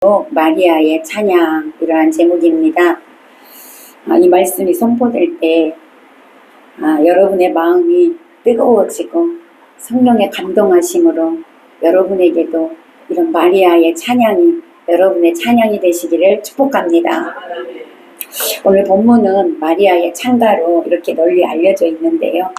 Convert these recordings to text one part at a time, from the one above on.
마리아의 찬양, 이러한 제목입니다. 이 말씀이 선포될 때 여러분의 마음이 뜨거워지고 성령의 감동하심으로 여러분에게도 이런 마리아의 찬양이 여러분의 찬양이 되시기를 축복합니다. 오늘 본문은 마리아의 찬가로 이렇게 널리 알려져 있는데요.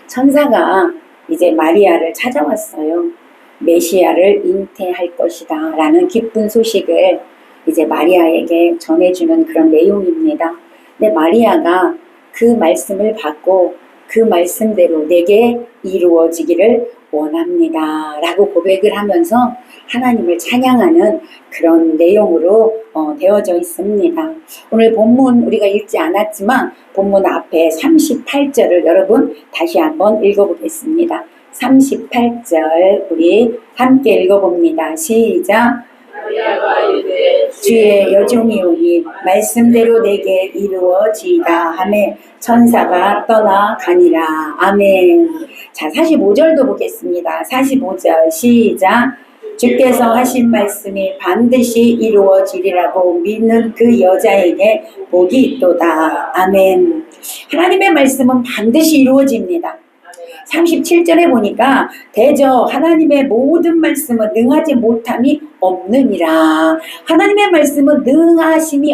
천사가 이제 마리아를 찾아왔어요. 메시아를 잉태할 것이다 라는 기쁜 소식을 이제 마리아에게 전해주는 그런 내용입니다. 근데 마리아가 그 말씀을 받고 그 말씀대로 내게 이루어지기를 원합니다 라고 고백을 하면서 하나님을 찬양하는 그런 내용으로 되어져 있습니다. 오늘 본문 우리가 읽지 않았지만 본문 앞에 38절을 여러분 다시 한번 읽어보겠습니다. 38절 우리 함께 읽어봅니다. 시작. 주의 여종이오니 말씀대로 내게 이루어지이다 하매 천사가 떠나가니라. 아멘. 자, 45절도 보겠습니다. 45절 시작. 주께서 하신 말씀이 반드시 이루어지리라고 믿는 그 여자에게 복이 있도다. 아멘. 하나님의 말씀은 반드시 이루어집니다. 37절에 보니까 대저 하나님의 모든 말씀은 능하지 못함이 없느니라. 하나님의 말씀은 능하심이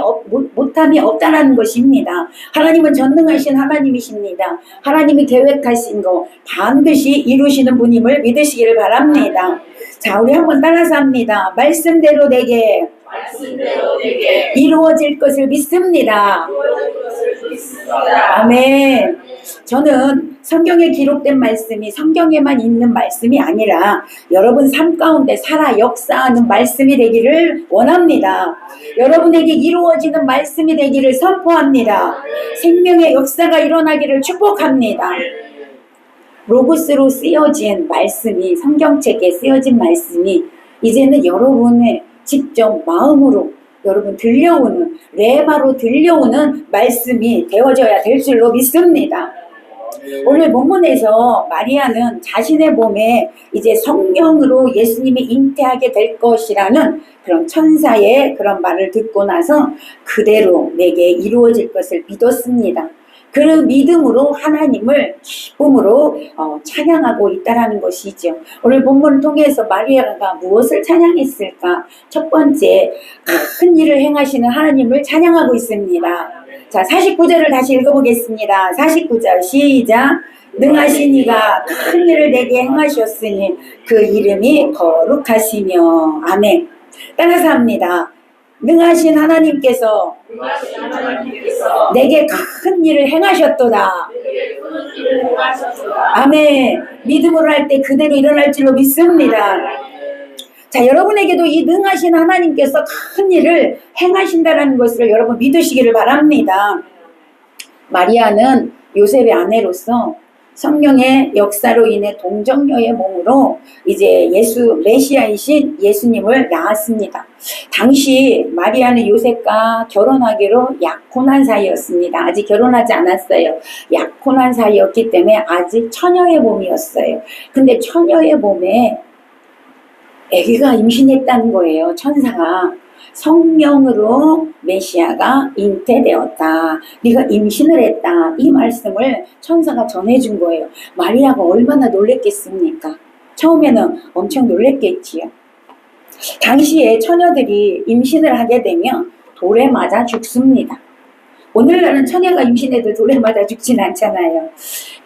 못함이 없다라는 것입니다. 하나님은 전능하신 하나님이십니다. 하나님이 계획하신 거 반드시 이루시는 분임을 믿으시기를 바랍니다. 자, 우리 한번 따라서 합니다. 말씀대로 내게 이루어질 것을 믿습니다. 아멘. 저는 성경에 기록된 말씀이 성경에만 있는 말씀이 아니라 여러분 삶 가운데 살아 역사하는 말씀이 되기를 원합니다. 여러분에게 이루어지는 말씀이 되기를 선포합니다. 생명의 역사가 일어나기를 축복합니다. 로고스로 쓰여진 말씀이, 성경책에 쓰여진 말씀이 이제는 여러분의 직접 마음으로 여러분 들려오는, 레마로 들려오는 말씀이 되어져야 될 줄로 믿습니다. 오늘 본문에서 마리아는 자신의 몸에 이제 성령으로 예수님이 잉태하게 될 것이라는 그런 천사의 그런 말을 듣고 나서 그대로 내게 이루어질 것을 믿었습니다. 그 믿음으로 하나님을 기쁨으로 찬양하고 있다라는 것이죠. 오늘 본문을 통해서 마리아가 무엇을 찬양했을까? 첫 번째, 큰 일을 행하시는 하나님을 찬양하고 있습니다. 자, 49절을 다시 읽어보겠습니다. 49절 시작. 능하신 이가 큰 일을 내게 행하셨으니 그 이름이 거룩하시며. 아멘. 따라서 합니다. 능하신 하나님께서 내게 큰 일을 행하셨도다. 아멘. 믿음으로 할 때 그대로 일어날 줄로 믿습니다. 자, 여러분에게도 이 능하신 하나님께서 큰 일을 행하신다는 것을 여러분 믿으시기를 바랍니다. 마리아는 요셉의 아내로서 성령의 역사로 인해 동정녀의 몸으로 이제 메시아이신 예수님을 낳았습니다. 당시 마리아는 요셉과 결혼하기로 약혼한 사이였습니다. 아직 결혼하지 않았어요. 약혼한 사이였기 때문에 아직 처녀의 몸이었어요. 근데 처녀의 몸에 아기가 임신했다는 거예요. 천사가. 성령으로 메시아가 잉태되었다. 네가 임신을 했다. 이 말씀을 천사가 전해준 거예요. 마리아가 얼마나 놀랬겠습니까? 처음에는 엄청 놀랬겠지요. 당시에 처녀들이 임신을 하게 되면 돌에 맞아 죽습니다. 오늘날은 처녀가 임신해도 돌에 맞아 죽진 않잖아요.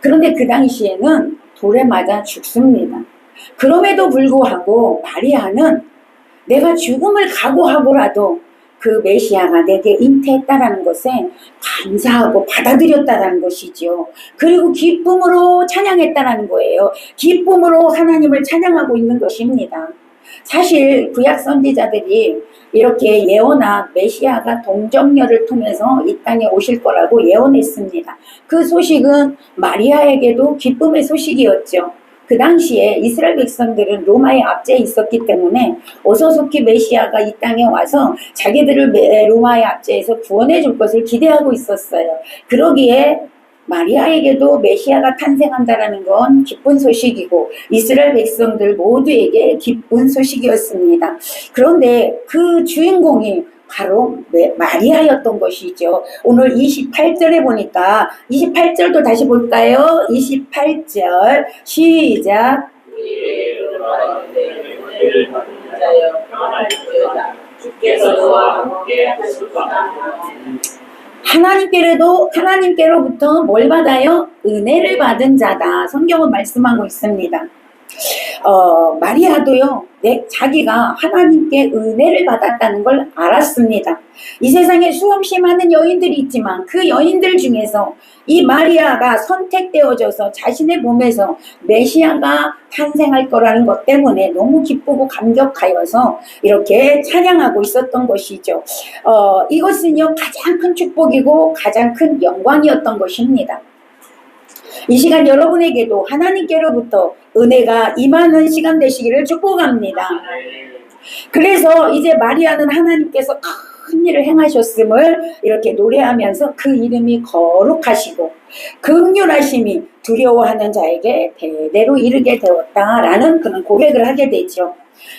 그런데 그 당시에는 돌에 맞아 죽습니다. 그럼에도 불구하고 마리아는 내가 죽음을 각오하고라도 그 메시아가 내게 잉태했다라는 것에 감사하고 받아들였다라는 것이죠. 그리고 기쁨으로 찬양했다라는 거예요. 기쁨으로 하나님을 찬양하고 있는 것입니다. 사실 구약 선지자들이 이렇게 예언한 메시아가 동정녀를 통해서 이 땅에 오실 거라고 예언했습니다. 그 소식은 마리아에게도 기쁨의 소식이었죠. 그 당시에 이스라엘 백성들은 로마의 압제에 있었기 때문에 어서속히 메시아가 이 땅에 와서 자기들을 로마의 압제에서 구원해 줄 것을 기대하고 있었어요. 그러기에 마리아에게도 메시아가 탄생한다라는 건 기쁜 소식이고 이스라엘 백성들 모두에게 기쁜 소식이었습니다. 그런데 그 주인공이 바로 마리아였던 것이죠. 오늘 28절에 보니까 28절도 다시 볼까요? 28절 시작. 하나님께로부터 뭘 받아요? 은혜를 받은 자다. 성경은 말씀하고 있습니다. 마리아도요, 자기가 하나님께 은혜를 받았다는 걸 알았습니다. 이 세상에 수없이 많은 여인들이 있지만 그 여인들 중에서 이 마리아가 선택되어져서 자신의 몸에서 메시아가 탄생할 거라는 것 때문에 너무 기쁘고 감격하여서 이렇게 찬양하고 있었던 것이죠. 이것은요, 가장 큰 축복이고 가장 큰 영광이었던 것입니다. 이 시간 여러분에게도 하나님께로부터 은혜가 임하는 시간 되시기를 축복합니다. 그래서 이제 마리아는 하나님께서 큰 일을 행하셨음을 이렇게 노래하면서 그 이름이 거룩하시고 긍휼하심이 두려워하는 자에게 대대로 이르게 되었다라는 그런 고백을 하게 되죠.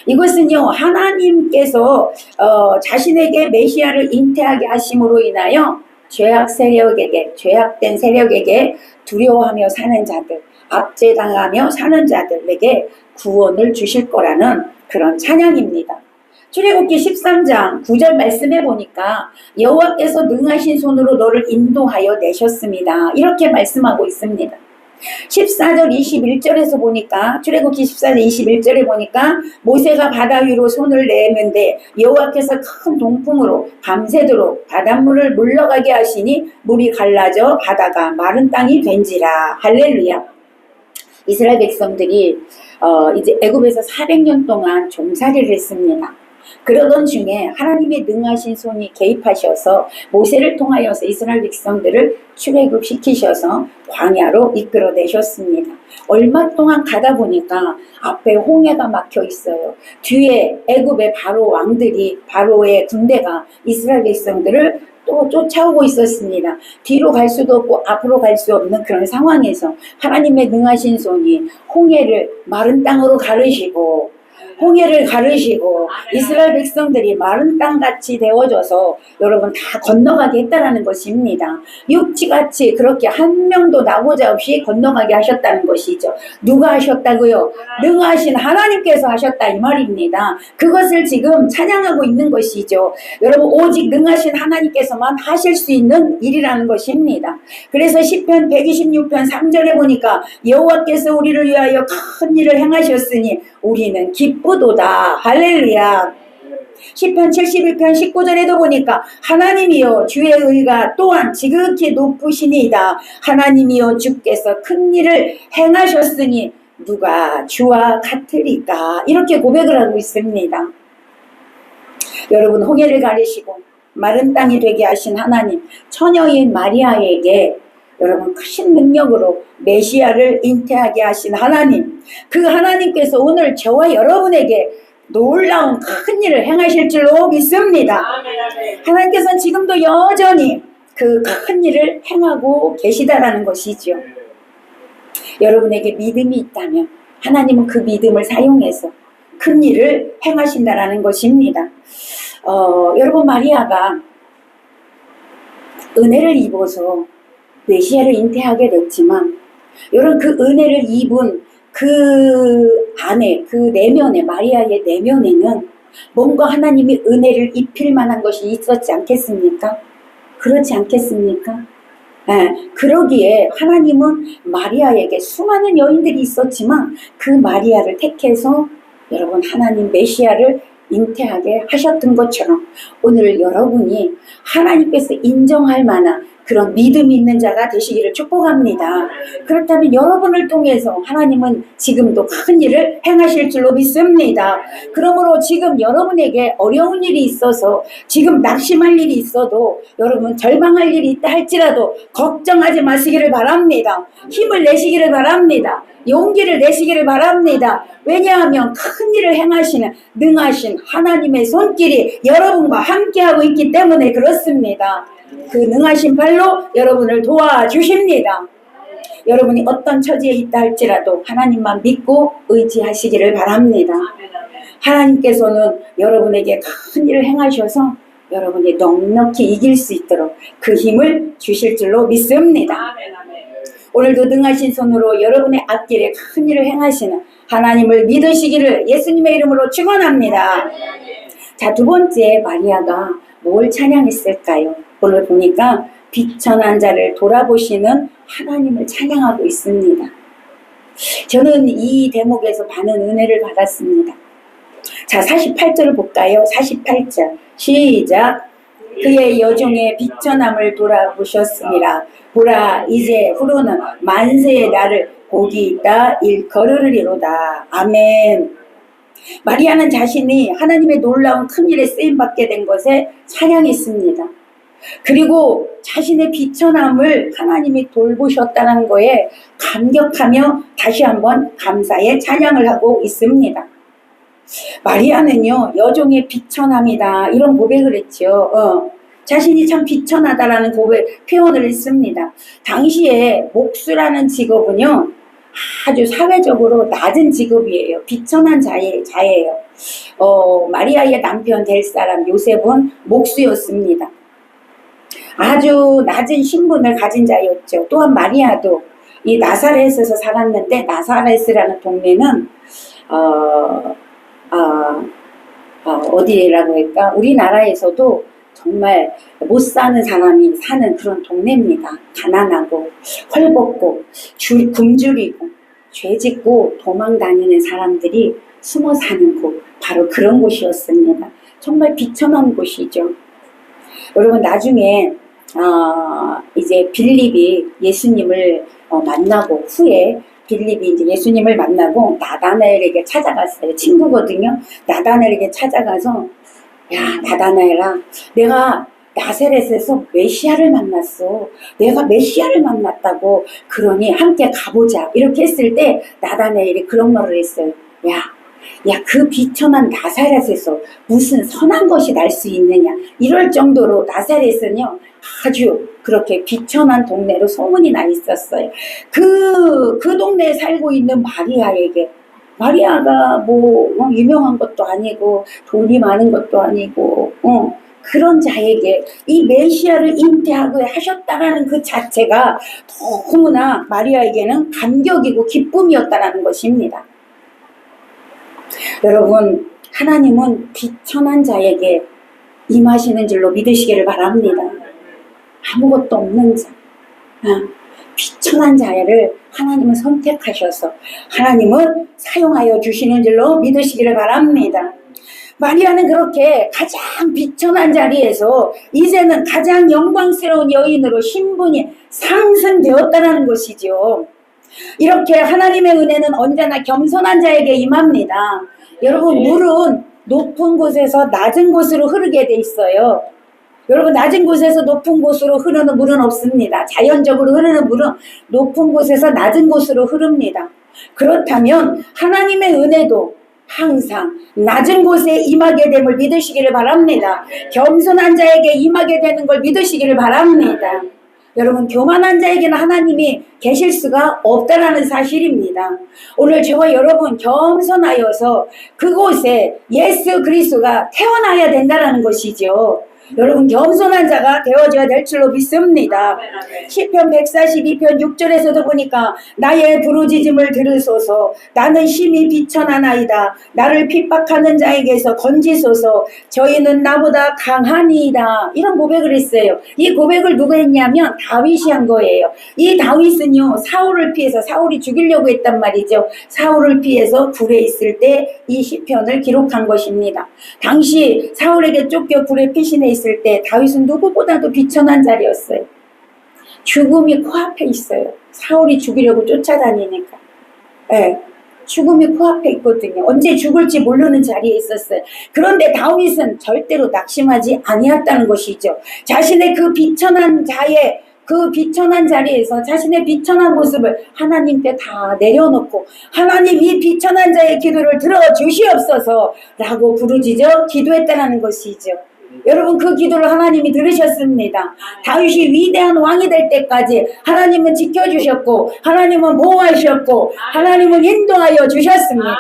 이것은요, 하나님께서 자신에게 메시아를 잉태하게 하심으로 인하여 죄악된 세력에게 두려워하며 사는 자들, 압제당하며 사는 자들에게 구원을 주실 거라는 그런 찬양입니다. 출애굽기 13장 9절 말씀해 보니까 여호와께서 능하신 손으로 너를 인도하여 내셨습니다. 이렇게 말씀하고 있습니다. 14절 21절에서 보니까 출애굽기 14절 21절에 보니까 모세가 바다 위로 손을 내면데 여호와께서 큰 동풍으로 밤새도록 바닷물을 물러가게 하시니 물이 갈라져 바다가 마른 땅이 된지라. 할렐루야. 이스라엘 백성들이 이제 애굽에서 400년 동안 종살이를 했습니다. 그러던 중에 하나님의 능하신 손이 개입하셔서 모세를 통하여서 이스라엘 백성들을 출애굽시키셔서 광야로 이끌어내셨습니다. 얼마 동안 가다 보니까 앞에 홍해가 막혀 있어요. 뒤에 애굽의 바로 왕들이, 바로의 군대가 이스라엘 백성들을 또 쫓아오고 있었습니다. 뒤로 갈 수도 없고 앞으로 갈 수 없는 그런 상황에서 하나님의 능하신 손이 홍해를 마른 땅으로 가르시고 홍해를 가르시고 이스라엘 백성들이 마른 땅같이 되어져서 여러분 다 건너가게 했다라는 것입니다. 육지같이 그렇게 한 명도 나고자 없이 건너가게 하셨다는 것이죠. 누가 하셨다고요? 능하신 하나님께서 하셨다 이 말입니다. 그것을 지금 찬양하고 있는 것이죠. 여러분 오직 능하신 하나님께서만 하실 수 있는 일이라는 것입니다. 그래서 시편 126편 3절에 보니까 여호와께서 우리를 위하여 큰 일을 행하셨으니 우리는 기쁘도다. 할렐루야. 시편 71편 19절에도 보니까 하나님이여 주의 의가 또한 지극히 높으시니이다. 하나님이여 주께서 큰 일을 행하셨으니 누가 주와 같으리까. 이렇게 고백을 하고 있습니다. 여러분 홍해를 가르시고 마른 땅이 되게 하신 하나님, 처녀인 마리아에게 여러분 크신 능력으로 메시아를 잉태하게 하신 하나님, 그 하나님께서 오늘 저와 여러분에게 놀라운 큰 일을 행하실 줄로 믿습니다. 하나님께서는 지금도 여전히 그 큰 일을 행하고 계시다라는 것이죠. 여러분에게 믿음이 있다면 하나님은 그 믿음을 사용해서 큰 일을 행하신다라는 것입니다. 여러분 마리아가 은혜를 입어서 메시아를 잉태하게 됐지만 여러분 그 은혜를 입은 그 안에 그 내면에 마리아의 내면에는 뭔가 하나님이 은혜를 입힐 만한 것이 있었지 않겠습니까? 그렇지 않겠습니까? 네, 그러기에 하나님은 마리아에게 수많은 여인들이 있었지만 그 마리아를 택해서 여러분 하나님 메시아를 잉태하게 하셨던 것처럼 오늘 여러분이 하나님께서 인정할 만한 그런 믿음 있는 자가 되시기를 축복합니다. 그렇다면 여러분을 통해서 하나님은 지금도 큰 일을 행하실 줄로 믿습니다. 그러므로 지금 여러분에게 어려운 일이 있어서 지금 낙심할 일이 있어도 여러분 절망할 일이 있다 할지라도 걱정하지 마시기를 바랍니다. 힘을 내시기를 바랍니다. 용기를 내시기를 바랍니다. 왜냐하면 큰 일을 행하시는 능하신 하나님의 손길이 여러분과 함께하고 있기 때문에 그렇습니다. 그 능하신 팔로 여러분을 도와주십니다. 여러분이 어떤 처지에 있다 할지라도 하나님만 믿고 의지하시기를 바랍니다. 하나님께서는 여러분에게 큰 일을 행하셔서 여러분이 넉넉히 이길 수 있도록 그 힘을 주실 줄로 믿습니다. 오늘도 능하신 손으로 여러분의 앞길에 큰 일을 행하시는 하나님을 믿으시기를 예수님의 이름으로 축원합니다. 자, 두 번째, 마리아가 뭘 찬양했을까요? 오늘 보니까 비천한 자를 돌아보시는 하나님을 찬양하고 있습니다. 저는 이 대목에서 많은 은혜를 받았습니다. 자, 48절을 볼까요? 48절 시작. 그의 여종의 비천함을 돌아보셨습니다. 보라, 이제 후로는 만세의 날을 복이 있다 일컬으리로다. 아멘. 마리아는 자신이 하나님의 놀라운 큰일에 쓰임받게 된 것에 찬양했습니다. 그리고 자신의 비천함을 하나님이 돌보셨다는 거에 감격하며 다시 한번 감사의 찬양을 하고 있습니다. 마리아는요, 여종의 비천함이다 이런 고백을 했죠. 자신이 참 비천하다라는 고백 표현을 했습니다. 당시에 목수라는 직업은요 아주 사회적으로 낮은 직업이에요. 비천한 자예요. 마리아의 남편 될 사람 요셉은 목수였습니다. 아주 낮은 신분을 가진 자였죠. 또한 마리아도 이 나사렛에서 살았는데, 나사렛이라는 동네는 어디라고 할까? 우리나라에서도 정말 못 사는 사람이 사는 그런 동네입니다. 가난하고 헐벗고 굶주리고 죄짓고 도망 다니는 사람들이 숨어 사는 곳, 바로 그런 곳이었습니다. 정말 비천한 곳이죠. 여러분, 나중에 이제 빌립이 예수님을 만나고 후에 빌립이 이제 예수님을 만나고 나다나엘에게 찾아갔어요. 친구거든요. 나다나엘에게 찾아가서, 야, 나다나엘아, 내가 나사렛에서 메시아를 만났어. 내가 메시아를 만났다고. 그러니 함께 가보자. 이렇게 했을 때 나다나엘이 그런 말을 했어요. 야, 그 비천한 나사렛에서 무슨 선한 것이 날 수 있느냐. 이럴 정도로 나사렛은요, 아주 그렇게 비천한 동네로 소문이 나 있었어요. 그 동네에 살고 있는 마리아에게, 마리아가 뭐 유명한 것도 아니고 돈이 많은 것도 아니고 그런 자에게 이 메시아를 잉태하고 하셨다라는 그 자체가 너무나 마리아에게는 감격이고 기쁨이었다라는 것입니다. 여러분, 하나님은 비천한 자에게 임하시는 줄로 믿으시기를 바랍니다. 아무것도 없는 자, 비천한 자를 하나님은 선택하셔서 하나님은 사용하여 주시는 줄로 믿으시기를 바랍니다. 마리아는 그렇게 가장 비천한 자리에서 이제는 가장 영광스러운 여인으로 신분이 상승되었다는 것이죠. 이렇게 하나님의 은혜는 언제나 겸손한 자에게 임합니다. 여러분, 물은 높은 곳에서 낮은 곳으로 흐르게 돼 있어요. 여러분, 낮은 곳에서 높은 곳으로 흐르는 물은 없습니다. 자연적으로 흐르는 물은 높은 곳에서 낮은 곳으로 흐릅니다. 그렇다면 하나님의 은혜도 항상 낮은 곳에 임하게 됨을 믿으시기를 바랍니다. 겸손한 자에게 임하게 되는 걸 믿으시기를 바랍니다. 여러분, 교만한 자에게는 하나님이 계실 수가 없다라는 사실입니다. 오늘 저와 여러분 겸손하여서 그곳에 예수 그리스도가 태어나야 된다는 것이죠. 여러분, 겸손한 자가 되어져야 될 줄로 믿습니다. 시편 142편 6절에서도 보니까 나의 부르짖음을 들으소서. 나는 심히 비천하나이다. 나를 핍박하는 자에게서 건지소서. 저희는 나보다 강하니이다. 이런 고백을 했어요. 이 고백을 누가 했냐면 다윗이 한 거예요. 이 다윗은요, 사울을 피해서, 사울이 죽이려고 했단 말이죠. 사울을 피해서 굴에 있을 때 이 시편을 기록한 것입니다. 당시 사울에게 쫓겨 굴에 피신해 있을 때 다윗은 누구보다도 비천한 자리였어요. 죽음이 코앞에 있어요. 사울이 죽이려고 쫓아다니니까. 죽음이 코앞에 있거든요. 언제 죽을지 모르는 자리에 있었어요. 그런데 다윗은 절대로 낙심하지 아니었다는 것이죠. 자신의 그 비천한 자리에서 자신의 비천한 모습을 하나님께 다 내려놓고, 하나님, 이 비천한 자의 기도를 들어주시옵소서 라고 부르짖어 기도했다는 것이죠. 여러분 그 기도를 하나님이 들으셨습니다. 다윗이 위대한 왕이 될 때까지 하나님은 지켜주셨고 하나님은 보호하셨고 하나님은 인도하여 주셨습니다.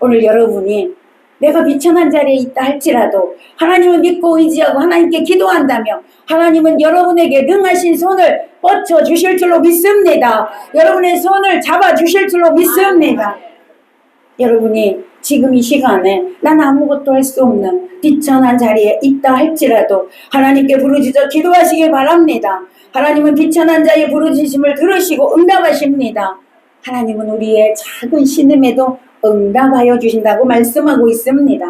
오늘 여러분이 내가 비천한 자리에 있다 할지라도 하나님을 믿고 의지하고 하나님께 기도한다면 하나님은 여러분에게 능하신 손을 뻗쳐 주실 줄로 믿습니다. 여러분의 손을 잡아 주실 줄로 믿습니다. 여러분이 지금 이 시간에 난 아무것도 할 수 없는 비천한 자리에 있다 할지라도 하나님께 부르짖어 기도하시길 바랍니다. 하나님은 비천한 자의 부르짖음을 들으시고 응답하십니다. 하나님은 우리의 작은 신음에도 응답하여 주신다고 말씀하고 있습니다.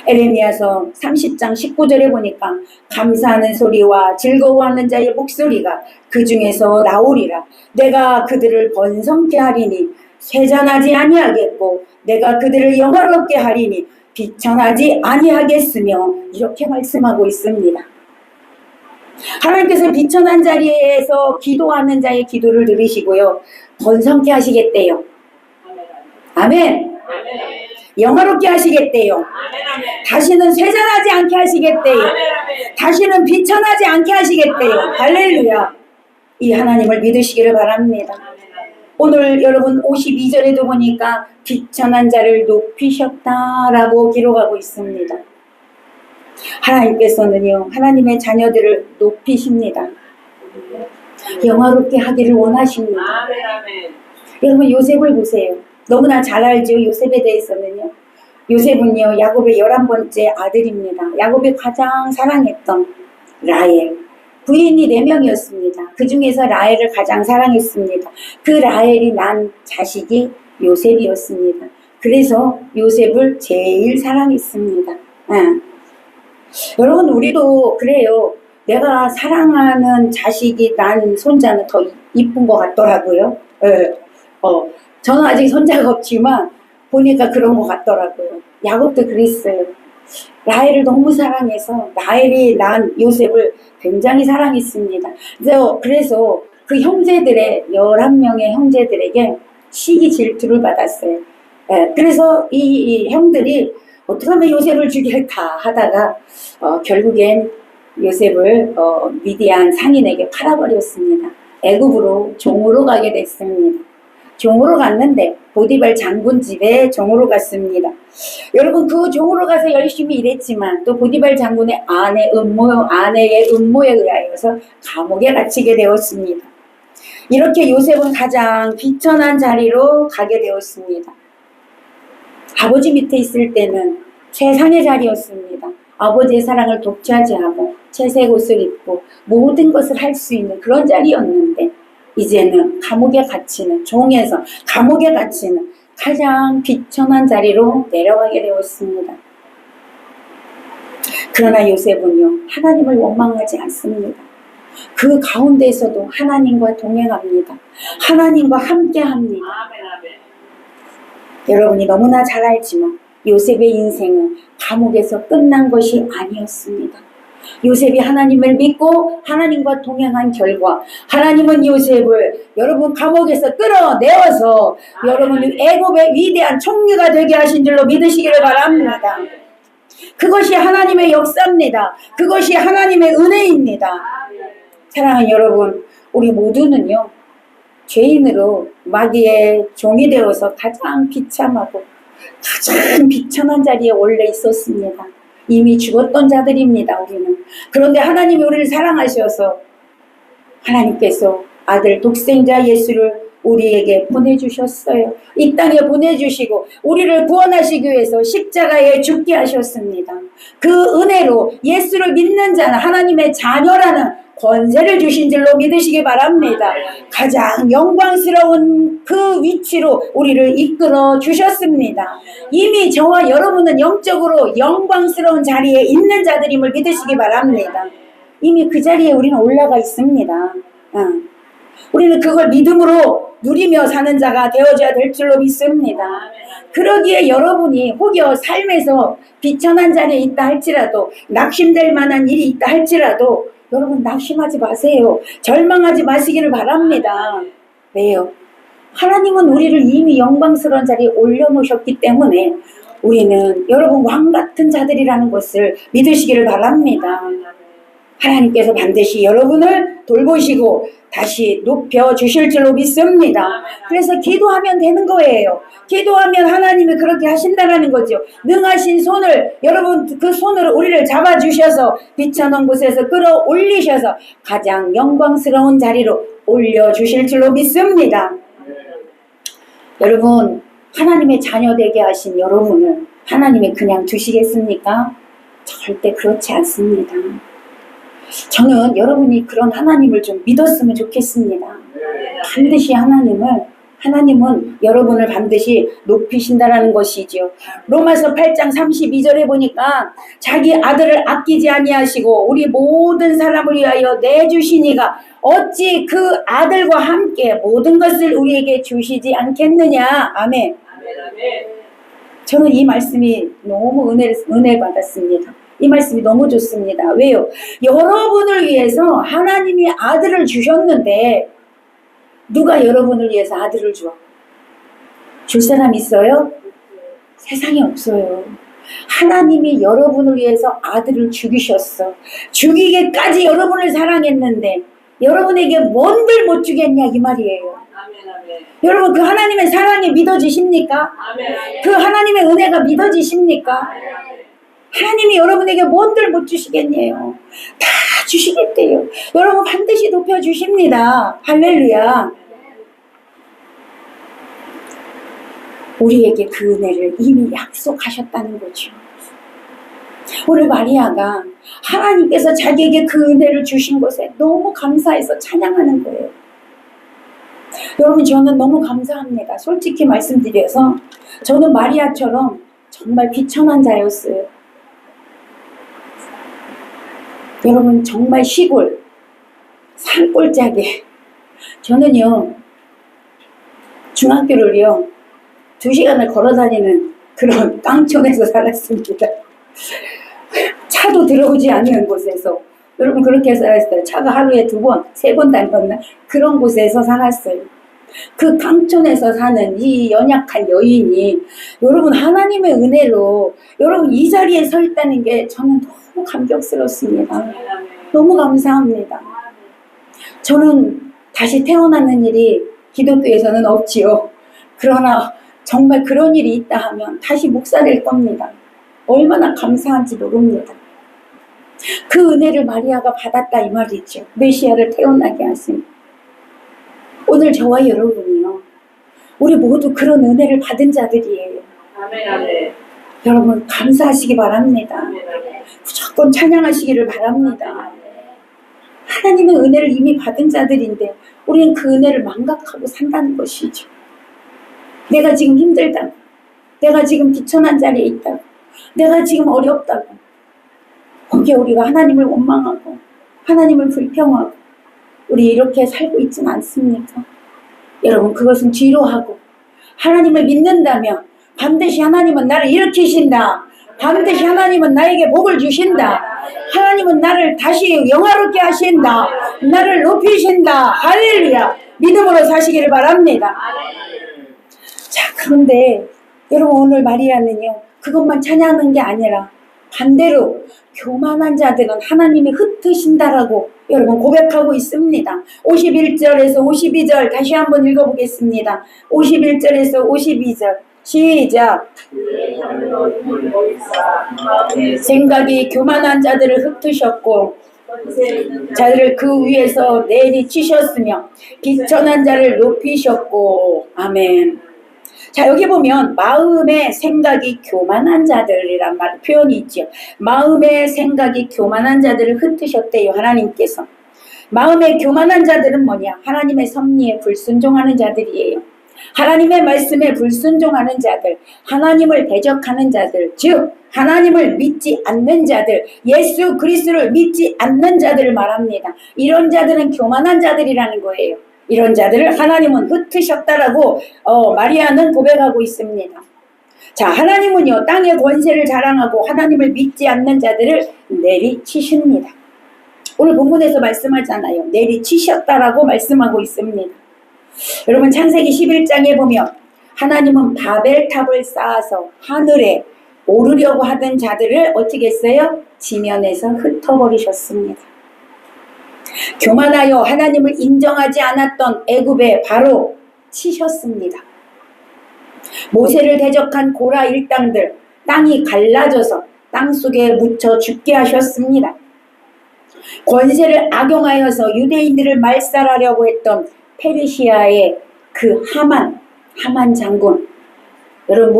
에레미야서 30장 19절에 보니까 감사하는 소리와 즐거워하는 자의 목소리가 그 중에서 나오리라. 내가 그들을 번성케 하리니 쇠잔하지 아니하겠고 내가 그들을 영화롭게 하리니 비천하지 아니하겠으며 이렇게 말씀하고 있습니다. 하나님께서 비천한 자리에서 기도하는 자의 기도를 들으시고요. 번성케 하시겠대요. 아멘. 영화롭게 하시겠대요. 다시는 쇠잔하지 않게 하시겠대요. 다시는 비천하지 않게 하시겠대요. 할렐루야. 이 하나님을 믿으시기를 바랍니다. 오늘 여러분 52절에도 보니까 비천한 자를 높이셨다라고 기록하고 있습니다. 하나님께서는요, 하나님의 자녀들을 높이십니다. 영화롭게 하기를 원하십니다. 여러분 요셉을 보세요. 너무나 잘 알죠. 요셉에 대해서는요. 요셉은요 야곱의 11번째 아들입니다. 야곱이 가장 사랑했던 라헬. 부인이 4명이었습니다. 그 중에서 라헬을 가장 사랑했습니다. 그 라헬이 난 자식이 요셉이었습니다. 그래서 요셉을 제일 사랑했습니다. 여러분 우리도 그래요. 내가 사랑하는 자식이 난 손자는 더 이쁜 것 같더라고요. 저는 아직 손자가 없지만 보니까 그런 것 같더라고요. 야곱도 그랬어요. 라헬을 너무 사랑해서 라헬이 난 요셉을 굉장히 사랑했습니다. 그래서 그 형제들의 11명의 형제들에게 시기 질투를 받았어요. 그래서 이 형들이 어떻게 하면 요셉을 죽일까 하다가 결국엔 요셉을 미디안 상인에게 팔아버렸습니다. 애굽으로 종으로 가게 됐습니다. 종으로 갔는데 보디발 장군 집에 종으로 갔습니다. 여러분 그 종으로 가서 열심히 일했지만 또 보디발 장군의 아내의 음모에 의하여서 감옥에 갇히게 되었습니다. 이렇게 요셉은 가장 비천한 자리로 가게 되었습니다. 아버지 밑에 있을 때는 최상의 자리였습니다. 아버지의 사랑을 독차지하고 채색 옷을 입고 모든 것을 할 수 있는 그런 자리였는데 이제는 감옥에 갇히는 종에서 감옥에 갇히는 가장 비천한 자리로 내려가게 되었습니다. 그러나 요셉은요 하나님을 원망하지 않습니다. 그 가운데에서도 하나님과 동행합니다. 하나님과 함께합니다. 여러분이 너무나 잘 알지만 요셉의 인생은 감옥에서 끝난 것이 아니었습니다. 요셉이 하나님을 믿고 하나님과 동행한 결과 하나님은 요셉을 여러분 감옥에서 끌어내어서 여러분 애굽의 위대한 총리가 되게 하신 줄로 믿으시기를 바랍니다. 그것이 하나님의 역사입니다. 그것이 하나님의 은혜입니다. 사랑하는 여러분, 우리 모두는요 죄인으로 마귀의 종이 되어서 가장 비참하고 가장 비천한 자리에 원래 있었습니다. 이미 죽었던 자들입니다. 우리는. 그런데 하나님이 우리를 사랑하셔서 하나님께서 아들 독생자 예수를 우리에게 보내주셨어요. 이 땅에 보내주시고 우리를 구원하시기 위해서 십자가에 죽게 하셨습니다. 그 은혜로 예수를 믿는 자는 하나님의 자녀라는 권세를 주신 줄로 믿으시기 바랍니다. 가장 영광스러운 그 위치로 우리를 이끌어 주셨습니다. 이미 저와 여러분은 영적으로 영광스러운 자리에 있는 자들임을 믿으시기 바랍니다. 이미 그 자리에 우리는 올라가 있습니다. 우리는 그걸 믿음으로 누리며 사는 자가 되어줘야 될 줄로 믿습니다. 그러기에 여러분이 혹여 삶에서 비천한 자리에 있다 할지라도 낙심될 만한 일이 있다 할지라도 여러분 낙심하지 마세요. 절망하지 마시기를 바랍니다. 왜요? 하나님은 우리를 이미 영광스러운 자리에 올려놓으셨기 때문에 우리는 여러분 왕 같은 자들이라는 것을 믿으시기를 바랍니다. 하나님께서 반드시 여러분을 돌보시고 다시 높여주실 줄로 믿습니다. 그래서 기도하면 되는 거예요. 기도하면 하나님이 그렇게 하신다는 거죠. 능하신 손을, 여러분 그 손으로 우리를 잡아주셔서 비천한 곳에서 끌어올리셔서 가장 영광스러운 자리로 올려주실 줄로 믿습니다. 여러분, 하나님의 자녀 되게 하신 여러분을 하나님이 그냥 두시겠습니까? 절대 그렇지 않습니다. 저는 여러분이 그런 하나님을 좀 믿었으면 좋겠습니다. 반드시 하나님은 여러분을 반드시 높이신다라는 것이죠. 로마서 8장 32절에 보니까 자기 아들을 아끼지 아니하시고 우리 모든 사람을 위하여 내주시니가 어찌 그 아들과 함께 모든 것을 우리에게 주시지 않겠느냐. 아멘. 저는 이 말씀이 너무 은혜 받았습니다. 이 말씀이 너무 좋습니다. 왜요? 여러분을 위해서 하나님이 아들을 주셨는데 누가 여러분을 위해서 아들을 줘? 줄 사람 있어요? 세상에 없어요. 하나님이 여러분을 위해서 아들을 죽이셨어. 죽이기까지 여러분을 사랑했는데 여러분에게 뭔들 못 주겠냐 이 말이에요. 여러분 그 하나님의 사랑이 믿어지십니까? 그 하나님의 은혜가 믿어지십니까? 하나님이 여러분에게 뭔들 못 주시겠네요. 다 주시겠대요. 여러분 반드시 높여주십니다. 할렐루야. 우리에게 그 은혜를 이미 약속하셨다는 거죠. 오늘 마리아가 하나님께서 자기에게 그 은혜를 주신 것에 너무 감사해서 찬양하는 거예요. 여러분 저는 너무 감사합니다. 솔직히 말씀드려서 저는 마리아처럼 정말 비천한 자였어요. 여러분 정말 시골 산골짜기 저는요 중학교를요 2시간을 걸어다니는 그런 깡촌에서 살았습니다. 차도 들어오지 않는 곳에서 여러분 그렇게 살았어요. 차가 하루에 2번 3번 다녔나 그런 곳에서 살았어요. 그 깡촌에서 사는 이 연약한 여인이 여러분 하나님의 은혜로 여러분 이 자리에 서 있다는 게 저는 너무 감격스럽습니다. 너무 감사합니다. 저는 다시 태어나는 일이 기독교에서는 없지요. 그러나 정말 그런 일이 있다 하면 다시 목사 될 겁니다. 얼마나 감사한지 모릅니다. 그 은혜를 마리아가 받았다 이 말이죠. 메시아를 태어나게 하신 오늘 저와 여러분이요. 우리 모두 그런 은혜를 받은 자들이에요. 아멘. 여러분 감사하시기 바랍니다. 무조건 찬양하시기를 바랍니다. 하나님의 은혜를 이미 받은 자들인데 우리는 그 은혜를 망각하고 산다는 것이죠. 내가 지금 힘들다고, 내가 지금 비천한 자리에 있다고, 내가 지금 어렵다고 거기에 우리가 하나님을 원망하고 하나님을 불평하고 우리 이렇게 살고 있지는 않습니까? 여러분 그것은 뒤로 하고 하나님을 믿는다면 반드시 하나님은 나를 일으키신다. 반드시 하나님은 나에게 복을 주신다. 하나님은 나를 다시 영화롭게 하신다. 나를 높이신다. 할렐루야. 믿음으로 사시기를 바랍니다. 자 그런데 여러분 오늘 마리아는요 그것만 찬양하는 게 아니라 반대로 교만한 자들은 하나님이 흩으신다라고 여러분 고백하고 있습니다. 51절에서 52절 다시 한번 읽어보겠습니다. 51절에서 52절 시작. 생각이 교만한 자들을 흩으셨고 자들을 그 위에서 내리치셨으며 비천한 자를 높이셨고 아멘. 자 여기 보면 마음의 생각이 교만한 자들이란 말 표현이 있죠. 마음의 생각이 교만한 자들을 흩으셨대요. 하나님께서. 마음의 교만한 자들은 뭐냐? 하나님의 섭리에 불순종하는 자들이에요. 하나님의 말씀에 불순종하는 자들, 하나님을 대적하는 자들, 즉 하나님을 믿지 않는 자들, 예수 그리스도를 믿지 않는 자들을 말합니다. 이런 자들은 교만한 자들이라는 거예요. 이런 자들을 하나님은 흩으셨다라고 마리아는 고백하고 있습니다. 자, 하나님은요 땅의 권세를 자랑하고 하나님을 믿지 않는 자들을 내리치십니다. 오늘 본문에서 말씀하잖아요. 내리치셨다라고 말씀하고 있습니다. 여러분 창세기 11장에 보면 하나님은 바벨탑을 쌓아서 하늘에 오르려고 하던 자들을 어떻게 했어요? 지면에서 흩어버리셨습니다. 교만하여 하나님을 인정하지 않았던 애굽에 바로 치셨습니다. 모세를 대적한 고라 일당들 땅이 갈라져서 땅속에 묻혀 죽게 하셨습니다. 권세를 악용하여서 유대인들을 말살하려고 했던 페르시아의 그 하만 장군, 여러분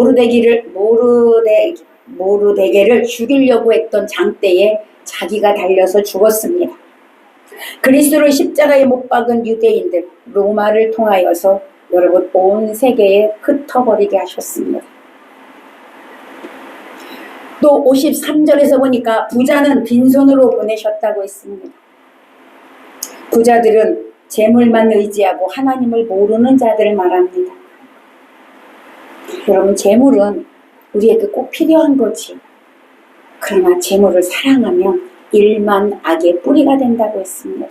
모르데게를 죽이려고 했던 장대에 자기가 달려서 죽었습니다. 그리스도를 십자가에 못 박은 유대인들 로마를 통하여서 여러분 온 세계에 흩어버리게 하셨습니다. 또 53절에서 보니까 부자는 빈손으로 보내셨다고 했습니다. 부자들은 재물만 의지하고 하나님을 모르는 자들을 말합니다. 여러분 재물은 우리에게 꼭 필요한 거지. 그러나 재물을 사랑하면 일만 악의 뿌리가 된다고 했습니다.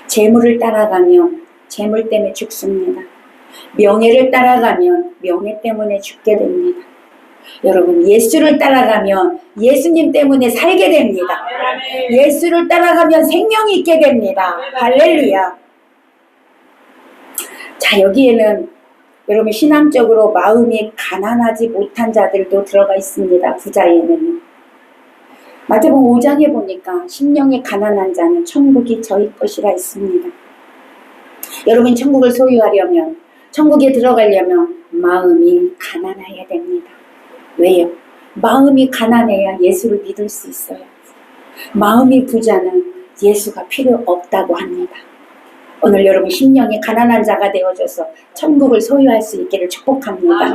재물을 따라가면 재물 때문에 죽습니다. 명예를 따라가면 명예 때문에 죽게 됩니다. 여러분 예수를 따라가면 예수님 때문에 살게 됩니다. 예수를 따라가면 생명이 있게 됩니다. 할렐루야. 자, 여기에는 여러분 신앙적으로 마음이 가난하지 못한 자들도 들어가 있습니다. 부자에는. 마태복음 5장에 보니까 심령이 가난한 자는 천국이 저희 것이라 했습니다. 여러분 천국을 소유하려면, 천국에 들어가려면 마음이 가난해야 됩니다. 왜요? 마음이 가난해야 예수를 믿을 수 있어요. 마음이 부자는 예수가 필요 없다고 합니다. 오늘 여러분 심령이 가난한 자가 되어져서 천국을 소유할 수 있기를 축복합니다.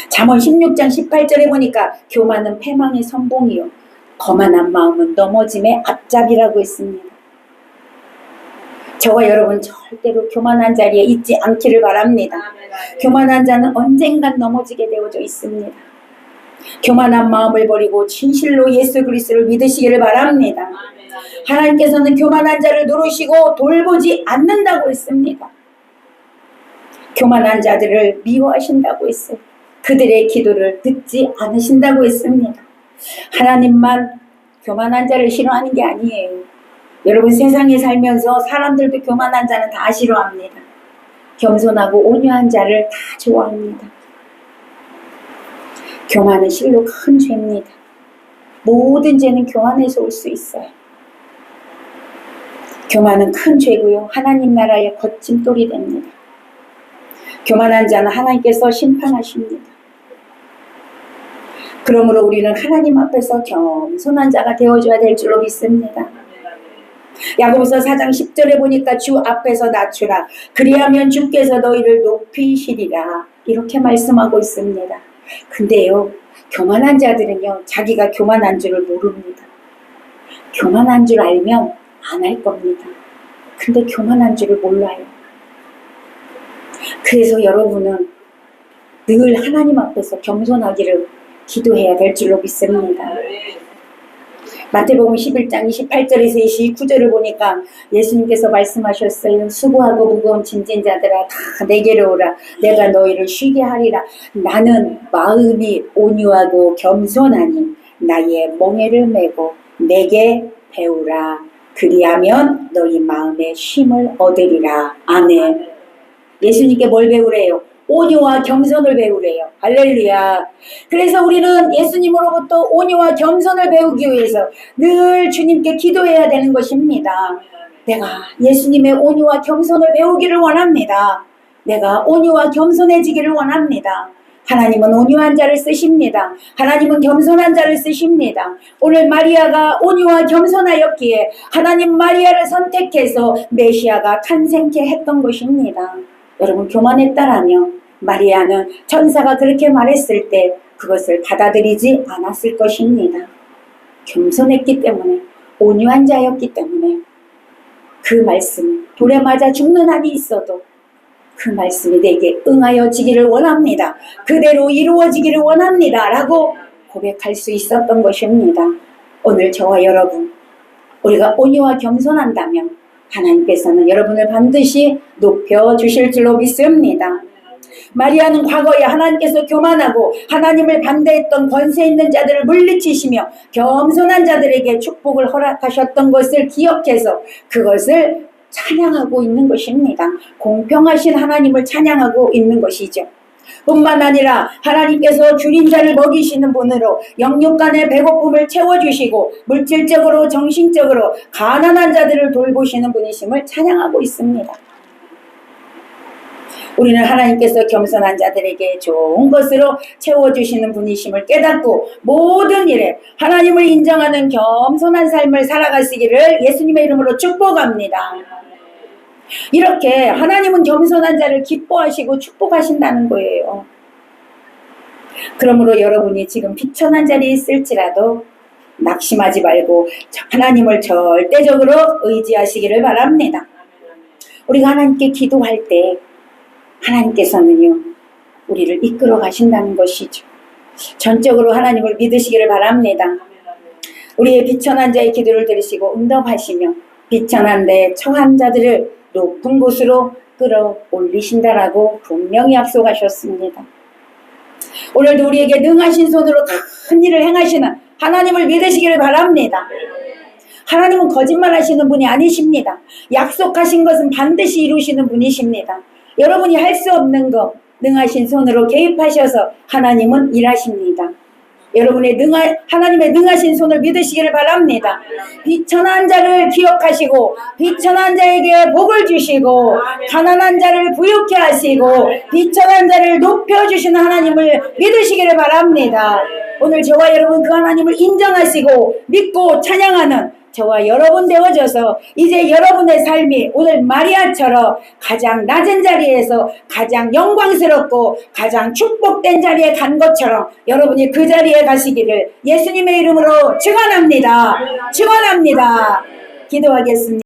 잠언 16장 18절에 보니까 교만은 패망의 선봉이요 거만한 마음은 넘어짐의 앞잡이라고 했습니다. 저와 여러분 절대로 교만한 자리에 있지 않기를 바랍니다. 교만한 자는 언젠간 넘어지게 되어져 있습니다. 교만한 마음을 버리고 진실로 예수 그리스도를 믿으시기를 바랍니다. 하나님께서는 교만한 자를 누르시고 돌보지 않는다고 했습니다. 교만한 자들을 미워하신다고 했어요. 그들의 기도를 듣지 않으신다고 했습니다. 하나님만 교만한 자를 싫어하는 게 아니에요. 여러분 세상에 살면서 사람들도 교만한 자는 다 싫어합니다. 겸손하고 온유한 자를 다 좋아합니다. 교만은 실로 큰 죄입니다. 모든 죄는 교만에서 올 수 있어요. 교만은 큰 죄고요. 하나님 나라의 거침돌이 됩니다. 교만한 자는 하나님께서 심판하십니다. 그러므로 우리는 하나님 앞에서 겸손한 자가 되어줘야 될 줄로 믿습니다. 야고보서 4장 10절에 보니까 주 앞에서 낮추라. 그리하면 주께서 너희를 높이시리라. 이렇게 말씀하고 있습니다. 근데요, 교만한 자들은요, 자기가 교만한 줄을 모릅니다. 교만한 줄 알면 안 할 겁니다. 근데 교만한 줄을 몰라요. 그래서 여러분은 늘 하나님 앞에서 겸손하기를 기도해야 될 줄로 믿습니다. 마태복음 11장 28절에서 29절을 보니까 예수님께서 말씀하셨어요. 수고하고 무거운 짐진 자들아 다 내게로 오라. 내가 너희를 쉬게 하리라. 나는 마음이 온유하고 겸손하니 나의 멍에를 메고 내게 배우라. 그리하면 너희 마음에 쉼을 얻으리라. 아멘. 예수님께 뭘 배우래요? 온유와 겸손을 배우래요. 할렐루야. 그래서 우리는 예수님으로부터 온유와 겸손을 배우기 위해서 늘 주님께 기도해야 되는 것입니다. 내가 예수님의 온유와 겸손을 배우기를 원합니다. 내가 온유와 겸손해지기를 원합니다. 하나님은 온유한 자를 쓰십니다. 하나님은 겸손한 자를 쓰십니다. 오늘 마리아가 온유와 겸손하였기에 하나님 마리아를 선택해서 메시아가 탄생케 했던 것입니다. 여러분 교만했다라면 마리아는 천사가 그렇게 말했을 때 그것을 받아들이지 않았을 것입니다. 겸손했기 때문에, 온유한 자였기 때문에 그 말씀, 돌에 맞아 죽는 한이 있어도 그 말씀이 내게 응하여지기를 원합니다. 그대로 이루어지기를 원합니다. 라고 고백할 수 있었던 것입니다. 오늘 저와 여러분, 우리가 온유와 겸손한다면 하나님께서는 여러분을 반드시 높여주실 줄로 믿습니다. 마리아는 과거에 하나님께서 교만하고 하나님을 반대했던 권세 있는 자들을 물리치시며 겸손한 자들에게 축복을 허락하셨던 것을 기억해서 그것을 찬양하고 있는 것입니다. 공평하신 하나님을 찬양하고 있는 것이죠. 뿐만 아니라 하나님께서 줄인 자를 먹이시는 분으로 영육간의 배고픔을 채워주시고 물질적으로 정신적으로 가난한 자들을 돌보시는 분이심을 찬양하고 있습니다. 우리는 하나님께서 겸손한 자들에게 좋은 것으로 채워주시는 분이심을 깨닫고 모든 일에 하나님을 인정하는 겸손한 삶을 살아가시기를 예수님의 이름으로 축복합니다. 이렇게 하나님은 겸손한 자를 기뻐하시고 축복하신다는 거예요. 그러므로 여러분이 지금 비천한 자리에 있을지라도 낙심하지 말고 하나님을 절대적으로 의지하시기를 바랍니다. 우리가 하나님께 기도할 때 하나님께서는요 우리를 이끌어 가신다는 것이죠. 전적으로 하나님을 믿으시기를 바랍니다. 우리의 비천한 자의 기도를 들으시고 응답하시며 비천한 데에 처한 자들을 높은 곳으로 끌어올리신다라고 분명히 약속하셨습니다. 오늘도 우리에게 능하신 손으로 큰 일을 행하시는 하나님을 믿으시기를 바랍니다. 하나님은 거짓말하시는 분이 아니십니다. 약속하신 것은 반드시 이루시는 분이십니다. 여러분이 할 수 없는 것 능하신 손으로 개입하셔서 하나님은 일하십니다. 여러분의 하나님의 능하신 손을 믿으시기를 바랍니다. 비천한 자를 기억하시고 비천한 자에게 복을 주시고 가난한 자를 부유케 하시고 비천한 자를 높여주시는 하나님을 믿으시기를 바랍니다. 오늘 저와 여러분 그 하나님을 인정하시고 믿고 찬양하는 저와 여러분 되어져서 이제 여러분의 삶이 오늘 마리아처럼 가장 낮은 자리에서 가장 영광스럽고 가장 축복된 자리에 간 것처럼 여러분이 그 자리에 가시기를 예수님의 이름으로 축원합니다. 축원합니다. 기도하겠습니다.